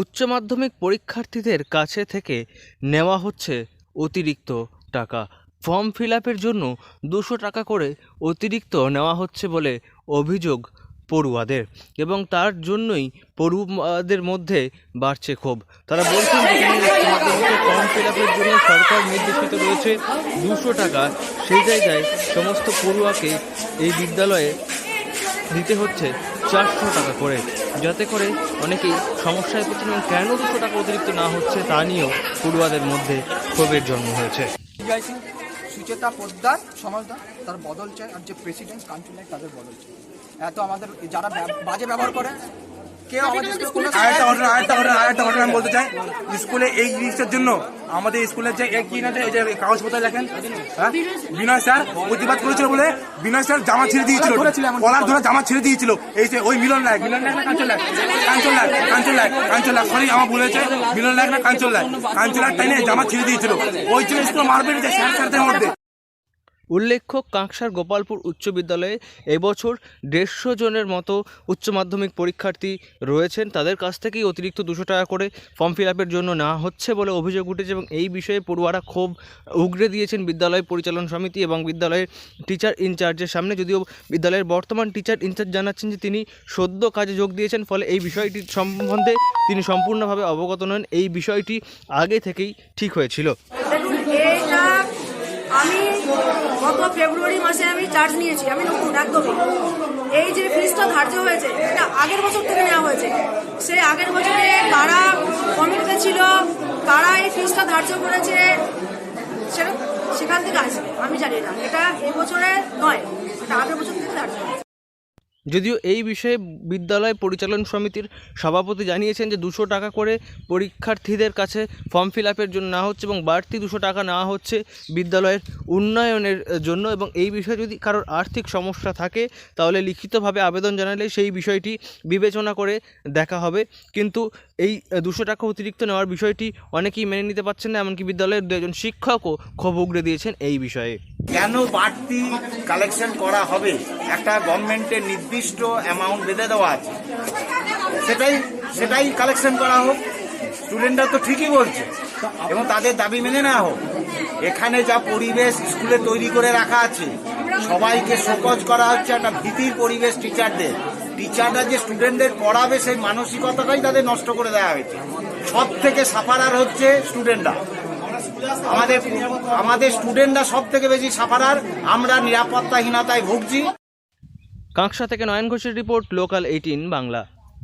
উচ্চ মাধ্যমিক পরীক্ষার্থীদের কাছে থেকে নেওয়া হচ্ছে অতিরিক্ত টাকা। ফর্ম ফিল আপের জন্য 200 টাকা করে অতিরিক্ত নেওয়া হচ্ছে বলে অভিযোগ পড়ুয়াদের, এবং তার জন্যই পড়ুয়াদের মধ্যে বাড়ছে ক্ষোভ। তারা বলছেন যেখানে উচ্চ মাধ্যমিকের ফর্ম ফিল আপের জন্য সরকার নির্দেশিত রয়েছে 200 টাকা, সেই জায়গায় সমস্ত পড়ুয়াকে এই বিদ্যালয়ে দিতে হচ্ছে 400 টাকা করে, যাতে করে অনেকেই সমস্যায় পড়ছেন। এবং কেন 200 টাকা অতিরিক্ত না হচ্ছে তা নিয়েও পড়ুয়াদের মধ্যে ক্ষোভের জন্ম হয়েছে। সুচেতা পোদ্দার সমাজদার তার বদল চাই, আর যে প্রেসিডেন্ট কান্ট্রি নাই তাদের বদল চাই। এত আমাদের যারা বাজে ব্যবহার করে কেউ আমাদের আরেকটা ঘটনা আমি বলতে চাই, স্কুলে এই জিনিসটার জন্য আমাদের স্কুলের যে কি না যে কাগজপত্র লেখেন, হ্যাঁ, বিনয় স্যার প্রতিবাদ করেছিল বলে বিনয় স্যার জামা ছেড়ে দিয়েছিল, কলার ধরে জামা ছেড়ে দিয়েছিল। এই যে ওই মিলন লাগ না কাঞ্চল লাগ সরি আমার ভুল হয়েছে, মিলন লাগ না কাঞ্চল লাগ টাইনে জামা ছেড়ে দিয়েছিল। ওই জন্য স্কুল মারবে যে স্যারদের মধ্যে। উল্লেখ্য, কাঁকসার গোপালপুর উচ্চ বিদ্যালয়ে এবছর 150 জনের মতো উচ্চ মাধ্যমিক পরীক্ষার্থী রয়েছেন। তাদের কাছ থেকেই অতিরিক্ত 200 টাকা করে ফর্ম ফিল আপের জন্য নেওয়া হচ্ছে বলে অভিযোগ উঠেছে, এবং এই বিষয়ে পড়ুয়ারা ক্ষোভ উগরে দিয়েছেন বিদ্যালয় পরিচালন সমিতি এবং বিদ্যালয়ের টিচার ইনচার্জের সামনে। যদিও বিদ্যালয়ের বর্তমান টিচার ইনচার্জ জানাচ্ছেন যে তিনি সদ্য কাজে যোগ দিয়েছেন, ফলে এই বিষয়টি সম্বন্ধে তিনি সম্পূর্ণভাবে অবগত নন। এই বিষয়টি আগে থেকেই ঠিক হয়েছিল। আমি গত ফেব্রুয়ারি মাসে আমি চার্জ নিয়েছি, আমি নতুন একদমই। এই যে ফিসটা ধার্য হয়েছে এটা আগের বছর থেকে নেওয়া হয়েছে। সেই আগের বছরে কারা কমিটিতে ছিল, কারা এই ফিসটা ধার্য করেছে সেটা সেখান থেকে আসবে আমি জানি না। এটা এই বছরে নয়, এটা আগের বছর থেকে ধার্য হয়েছে। যদিও এই বিষয়ে বিদ্যালয় পরিচালন সমিতির সভাপতি জানিয়েছেন যে 200 টাকা করে পরীক্ষার্থীদের কাছে ফর্ম ফিল আপের জন্য নেওয়া হচ্ছে, এবং বাড়তি 200 টাকা নেওয়া হচ্ছে বিদ্যালয়ের উন্নয়নের জন্য। এবং এই বিষয়ে যদি কারোর আর্থিক সমস্যা থাকে তাহলে লিখিতভাবে আবেদন জানালে সেই বিষয়টি বিবেচনা করে দেখা হবে। কিন্তু এই 200 টাকা অতিরিক্ত নেওয়ার বিষয়টি অনেকেই মেনে নিতে পারছেন না, এমনকি বিদ্যালয়ের 2জন শিক্ষকও ক্ষোভ উগরে দিয়েছেন এই বিষয়ে। কেন বাড়তি কালেকশন করা হবে? একটা গভর্নমেন্টের নির্দিষ্ট অ্যামাউন্ট বেঁধে দেওয়া আছে, সেটাই কালেকশন করা হোক। স্টুডেন্টরা তো ঠিকই বলছে এবং তাদের দাবি মেনে নেওয়া হোক। এখানে যা পরিবেশ স্কুলে তৈরি করে রাখা আছে, সবাইকে শোকজ করা হচ্ছে একটা ভীতির পরিবেশ। টিচাররা যে স্টুডেন্টদের পড়াবে সেই মানসিকতাটাই তাদের নষ্ট করে দেওয়া হয়েছে। সব থেকে সাফারার হচ্ছে স্টুডেন্টরা। আমাদের স্টুডেন্টরা সব থেকে বেশি সাফারার, আমরা নিরাপত্তাহীনতায় ভুগছি। কাঁকসা থেকে নয়ন ঘোষের রিপোর্ট, লোকাল 18 বাংলা।